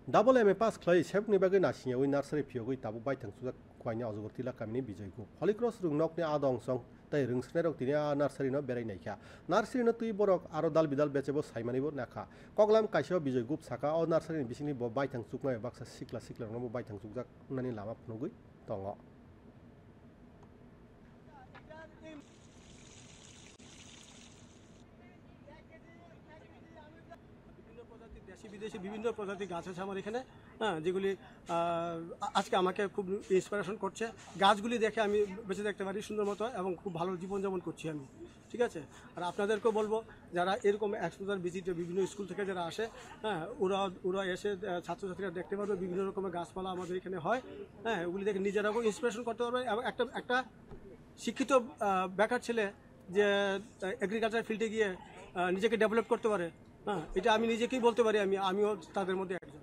Double MA pass clay, Shep Nibagan Nashi, we nursery pure, Tabu Bite and Suza Quina Ozotilla Camini Bijogo. Holycross Rung Knock near Adong song, they ring snare of Tina nursery no Berenaka. Nursery no Tui Borok, Arodal Bidal Betabo, Simonibo Naka. Koglam Kasho Bijogup Saka, or nursery in Bishini Bite and Sukma, Baxa Sikla, no Bite and Suzak, Nani Lama Nugui, Tongo. দেশি বিদেশি বিভিন্ন প্রজাতির গাছ আছে আমার এখানে, হ্যাঁ, যেগুলি আজকে আমাকে খুব ইন্সপিরেশন করছে। গাছগুলি দেখে আমি বেঁচে থাকতে পারি সুন্দর মতো এবং খুব ভালো জীবনযাপন করছি আমি, ঠিক আছে। আর আপনাদেরকেও বলবো, যারা এরকম এক্সপোজার ভিজিটে বিভিন্ন স্কুল থেকে যারা আসে, হ্যাঁ, ওরা এসে ছাত্রছাত্রীরা দেখতে পারবে বিভিন্ন রকমের গাছপালা আমাদের এখানে হয়, হ্যাঁ, ওগুলি দেখে নিজেরাও ইন্সপিরেশন করতে পারবে। এবং একটা শিক্ষিত বেকার ছেলে যে এগ্রিকালচার ফিল্ডে গিয়ে নিজেকে ডেভেলপ করতে পারে, হ্যাঁ, এটা আমি নিজেকেই বলতে পারি, আমিও তাদের মধ্যে একজন।